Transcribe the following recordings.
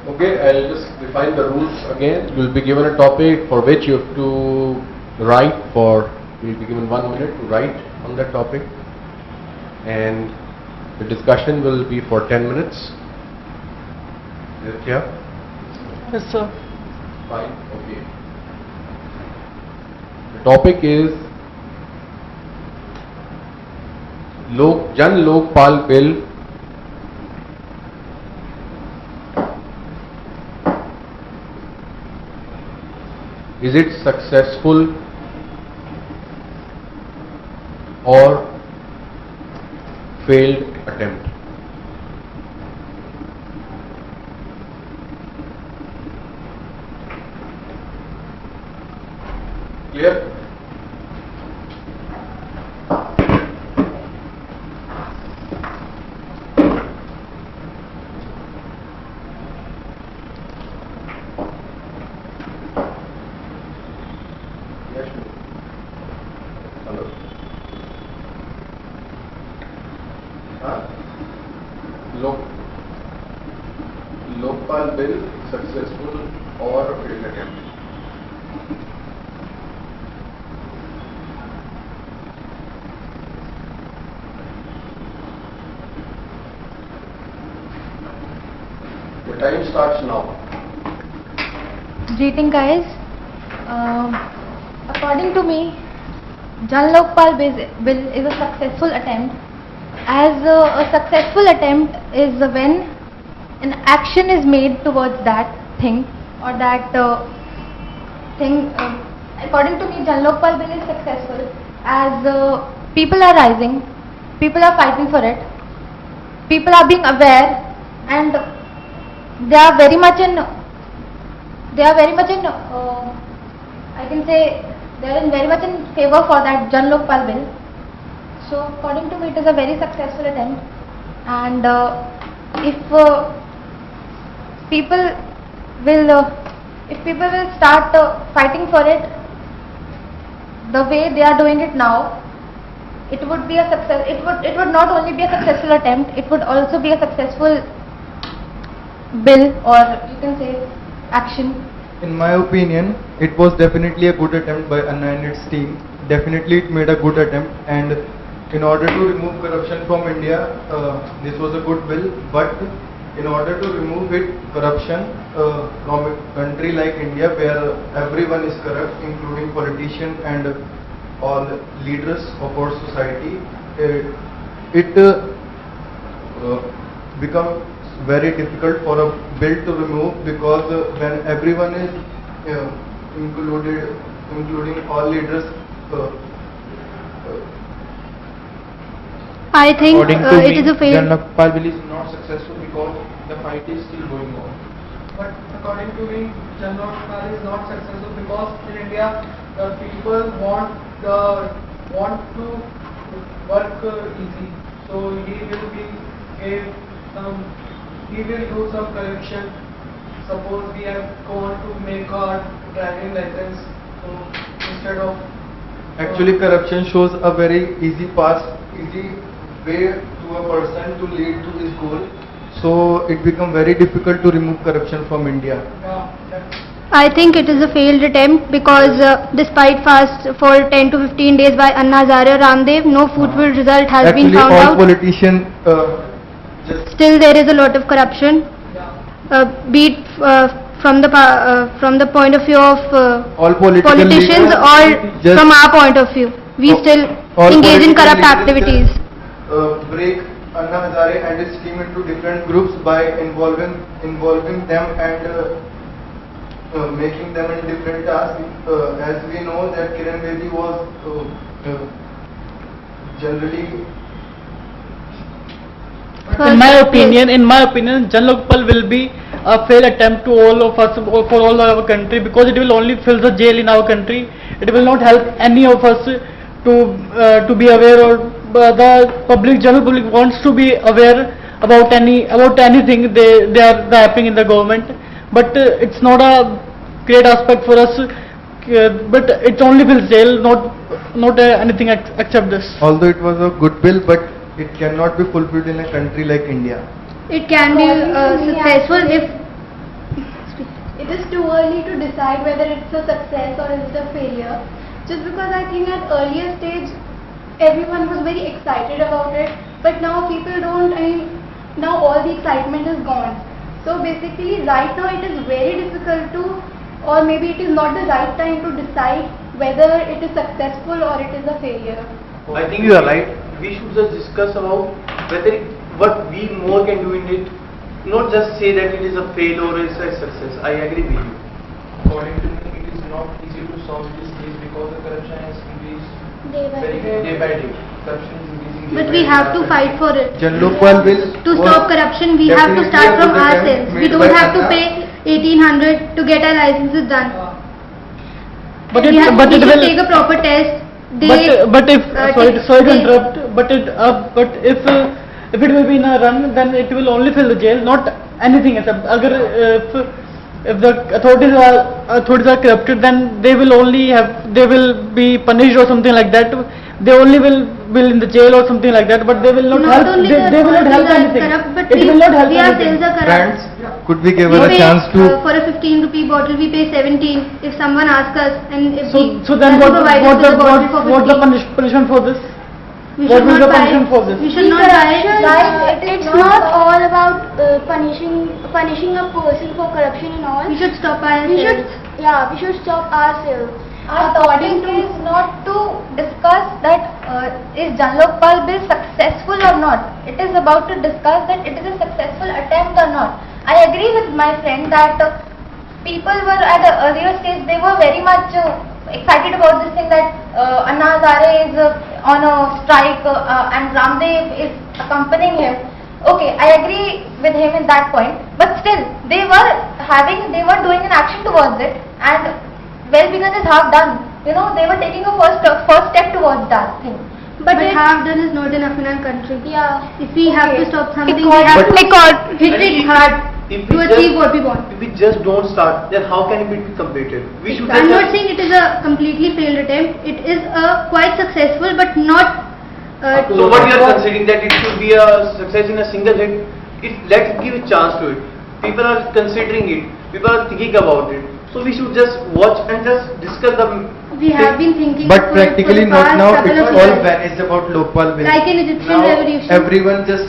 Okay, I'll just define the rules again. You'll be given a topic for which you have to write for, you'll be given 1 minute to write on that topic, and the discussion will be for 10 minutes. Is it clear? Yes, sir. Fine, okay. The topic is Jan Lokpal Bill. Is it successful or failed attempt? Clear? Lokpal bill successful or failed attempt? The time starts now. Greeting guys. According to me, Jan Lokpal bill is a successful attempt. As a successful attempt is when an action is made towards that thing or that thing. According to me, Jan Lokpal bill is successful as people are rising, people are fighting for it, people are being aware, and they are very much in. I can say they are very much in favor for that Jan Lokpal bill. So according to me, it is a very successful attempt, and if people will start fighting for it the way they are doing it now, it would be a success. It would not only be a successful attempt, it would also be a successful bill, or you can say action. In my opinion, it was definitely a good attempt by Anna and its team. Definitely it made a good attempt, and in order to remove corruption from India, this was a good bill. But in order to remove corruption from a country like India, where everyone is corrupt, including politicians and all leaders of our society, it becomes very difficult for a bill to remove, because when everyone is including all leaders, I think it is a fail. Jan Lokpal bill is not successful because the fight is still going on. But according to me, Jan Lokpal is not successful because in India the people want to work easy. So he will do some corruption. Suppose we have gone to make our driving license, so instead of actually corruption shows a very easy way to a person to lead to his goal. So it becomes very difficult to remove corruption from India. I think it is a failed attempt because despite fast for 10 to 15 days by Anna Hazare Ramdev, no fruitful result has been found all out. Politicians Still there is a lot of corruption, be it from the point of view of all politicians or from our point of view. We still engage in corrupt activities. Break Anna Hazare and his team into different groups by involving them and making them in different tasks. As we know that Kiran Bedi was generally. In my opinion, Jan Lokpal will be a failed attempt to all of us, for all our country, because it will only fill the jail in our country. It will not help any of us to be aware, or the general public wants to be aware about anything they are happening in the government. But it's not a great aspect for us. But it only fills jail, not anything except this. Although it was a good bill, but it cannot be fulfilled in a country like India. It can be successful it is too early to decide whether it's a success or is it a failure. Just because I think at earlier stage everyone was very excited about it, but now people don't. I mean, now all the excitement is gone. So basically, right now it is very difficult to, or maybe it is not the right time to decide whether it is successful or it is a failure. I think you are right. We should just discuss about whether what we more can do in it. Not just say that it is a fail or it's a success. I agree with you. According to me, it is not easy to solve this case because the corruption has increased day by day. Corruption is increasing day But by we day. have to fight for it. Jan Lokpal Bill To was stop corruption, we have to definitely start a from good attempt ourselves. We made don't by have to Anna. pay 1800 to get our licenses done. But we it should will. take a proper test. But if sorry take- to they- interrupt, but if it will be in a run, then it will only fill the jail, not anything else. If the authorities are corrupted, then they will be punished or something like that. They only will in the jail or something like that, but they will not help. only They will not help authorities are anything. corrupt, but It will not help we anything. ourselves are Friends, corrupt. could we give We her a pay, chance to? for a 15 rupee bottle, we pay 17 if someone asks us, and if So then doesn't provide us with a bottle for what the 15, punishment for this? we what should will not the buy punishment it. for this? We should not buy it. It's not all about punishing a person for corruption and all. We should stop ourselves. We should stop ourselves. Our topic is not to discuss that is Jan Lokpal Bill successful or not. It is about to discuss that it is a successful attempt or not. I agree with my friend that people were at the earlier stage, they were very much excited about this thing that Anna Hazare is on a strike and Ramdev is accompanying him. Okay, I agree with him in that point, but still they were doing an action towards it, and well begun is half done. You know, they were taking a first step towards that thing. But half done is not enough in our country. Yeah. If we have to stop something, we Because- have to because- hit it hard If to we achieve just- what we want. If we just don't start, then how can it be completed? We should I'm just not saying it is a completely failed attempt. It is a quite successful, but not. So what you are considering that it should be a success in a single hit? Let's give a chance to it. People are considering it. People are thinking about it. So we should just watch and just discuss the. We have been thinking. But for practically the not past now. couple It's of all years. vanished about Lokpal Bill. Like in Egyptian Now revolution. everyone just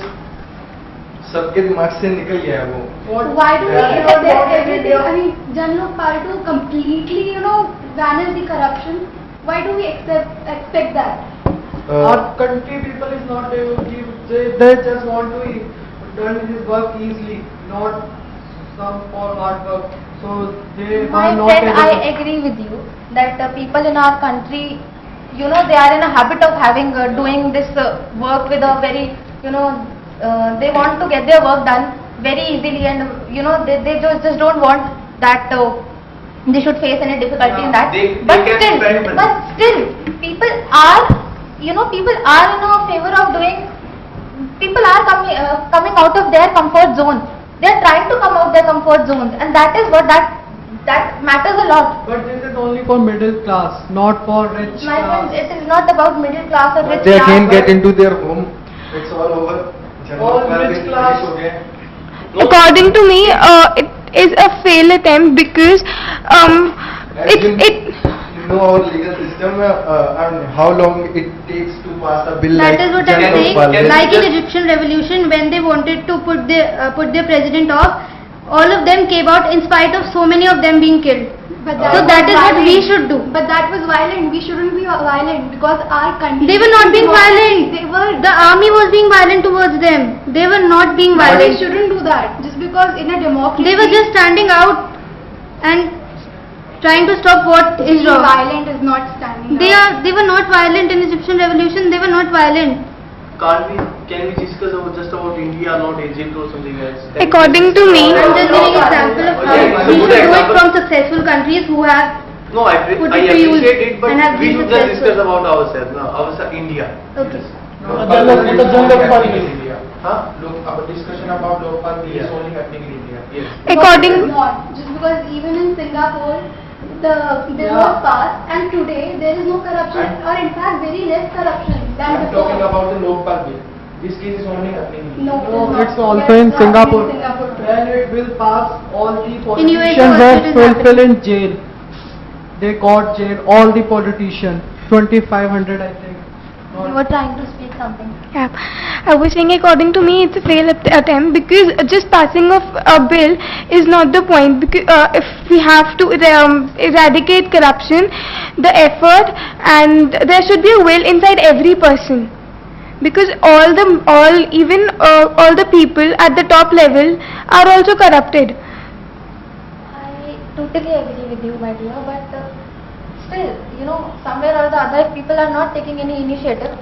सबके दिमाग से निकल गया है वो. Why do we Yeah. accept everything? I mean, Jan Lokpal to completely, banish the corruption. Why do we expect that? Our country people is not able to, they just want to done his work easily, not some for hard work. So they My are not friend, able I to. agree with you that people in our country, they are in a habit of having doing this work with a very, they want to get their work done very easily, and they just don't want that they should face any difficulty in that. They but can still, spend money. but still, people are in a favor of doing. People are coming out of their comfort zone. They are trying to come out their comfort zones, and that is what that matters a lot. But this is only for middle class, not for rich My friends, class. it is not about middle class or rich They class. again get into their home. It's all over. All rich class. हो गया. According to me, it is a failed attempt because As you it know our legal system and how long it takes to pass a bill That like is what Jan I'm saying. Lokpal Bill. Like in Egyptian revolution, when they wanted to put their president off, all of them came out in spite of so many of them being killed. So that is what we should do. But that was violent. We shouldn't be violent because our country. They were not being violent. They were. The army was being violent towards them. They were not being But we violent. shouldn't do that just because in a democracy. They were just standing out and trying to stop what is being wrong. violent is not standing. They were not violent in Egyptian revolution. They were not violent. Can we discuss just about India, not Egypt or something else? According to me, I'm just giving example of how Okay, we good should do it example. from successful countries who have. No, I Put it to appreciate use it, but and have we been should just successful. discuss about ourselves now, India. Okay. Jan Lokpal Bill. India. Huh? Our discussion about Lokpal Bill is Yeah. only happening in India. Yes. according. Not just because even in Singapore the bill Yeah. was passed and today there is no corruption And- or in fact very less corruption than I'm talking before. about the Lokpal Bill. This case is only happening. No, It's also in Singapore. too. And it will pass all the US politicians also are it is fulfilled in jail. They got jail, all the politicians, 2,500 I think. You were trying to speak something. Yeah, I was saying according to me it's a failed attempt because just passing of a bill is not the point, because if we have to eradicate corruption, the effort, and there should be a will inside every person, because all the people at the top level are also corrupted. I totally agree with you, my dear, but still, somewhere or the other, if people are not taking any initiative,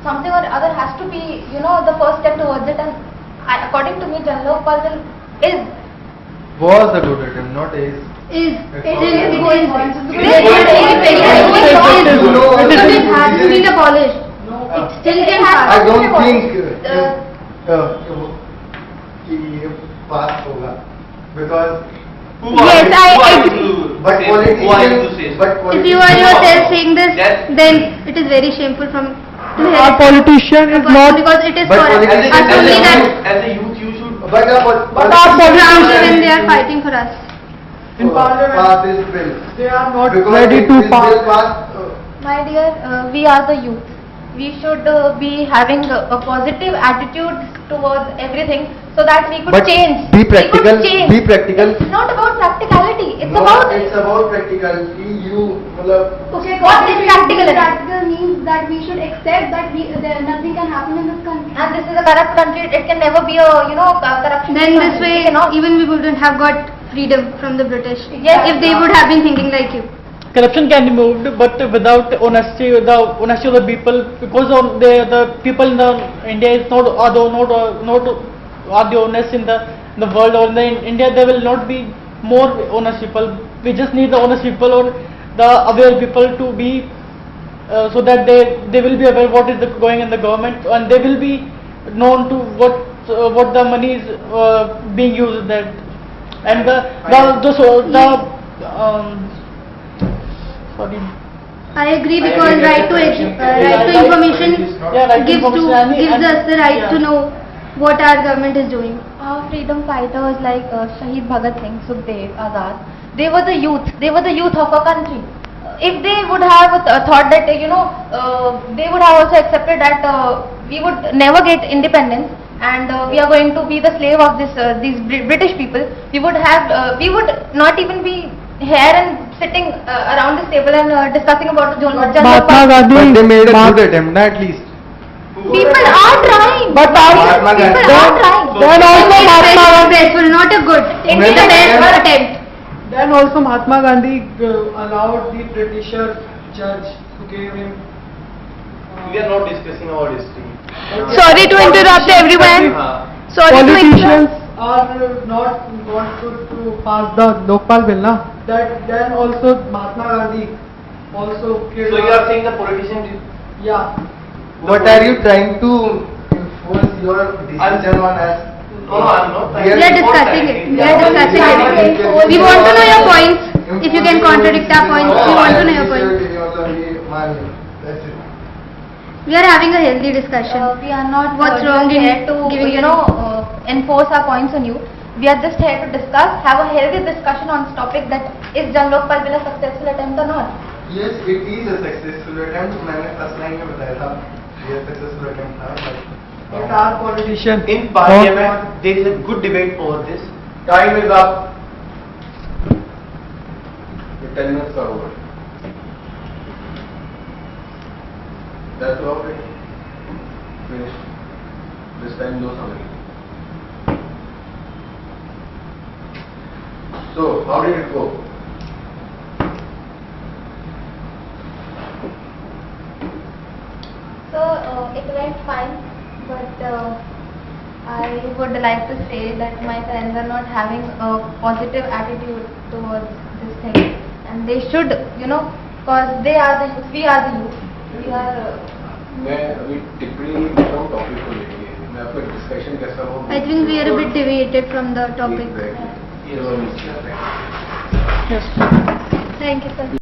something or other has to be, the first step towards it, and according to me, Jan Lokpal Bill Was a good attempt, not is. Is going on. because it hasn't been abolished. It still can I happen. don't think कि pass होगा because Yes, I agree. but Who are you to politicians say? but If you are politicians yourself saying this, That- then it is very shameful from to hear Our it. politician is not, because it is But for politicians- us only that As a youth, you should. but our politicians- when they are fighting for us. in parliament, pass this bill they are not because ready if to this pass. bill pass My dear, we are the youth. We should be having a positive attitude towards everything so that we could but change. be We practical, could change. be practical. It's not about practicality. It's No, about it's about practicality. You मतलब Okay, What is practical? Practical means that we should accept that nothing can happen in this country. and this is a corrupt country. It can never be a corruption. Then this way, We cannot. even we wouldn't have got freedom from the British. Yes. If they would have been thinking like you. Corruption can be moved, but without honesty, the honesty of the people, because of the people in the India is not are the honest in the world, or in India there will not be more honest people. We just need the honest people or the aware people to be so that they will be aware what is going in the government, and they will be known to what the money is being used that, and sorry. I agree, because right to information gives us the right to know what our government is doing. Our freedom fighters like Shahid Bhagat Singh, Sukhdev, Azad, they were the youth. They were the youth of our country. If they would have thought that they would have also accepted that we would never get independence and we are going to be the slave of these British people, we would not even be here and sitting around this table and discussing about the Mahatma Gandhi. but they made a good attempt, na, at least. People are trying. But Mahatma People Gandhi- are trying. Then also Mahatma Successful, not a good. It It's is a best Then- attempt. Then also Mahatma Gandhi allowed the Britisher judge to give him. We are not discussing our history. Sorry to interrupt everyone. Sorry to Politicians interrupt. are not wanted to pass the Lokpal bill, na? That then also Mahatma Gandhi also killed. So you are saying the politician. Yeah. What are you trying to enforce your decision on us? No, I'm not trying. We are discussing it. We are discussing it. We want to know your points. If you can contradict our points, we want to know your points. That's it. We are having a healthy discussion. We are not What's wrong in here to giving enforce our points on you. We are just here to discuss, have a healthy discussion on this topic, that is Jan Lokpal Bill a successful attempt or not. Yes, it is a successful attempt. मैंने first line में बताया था ये successful attempt था. But our politician In parliament, there is a good debate over this. Time is up. The 10 minutes are over. That's all right. Finished. This time no summary. So, how did it go? So it went fine, but I would like to say that my friends are not having a positive attitude towards this thing, and they should, because they are the youth, we are the youth. We are. मैं अभी टिप्पणी नहीं कर रहा हूँ topic को लेके, मैं आपको डिस्कशन कैसा हो. I think we are a bit deviated from the topic. Exactly. Yes. Thank you, sir.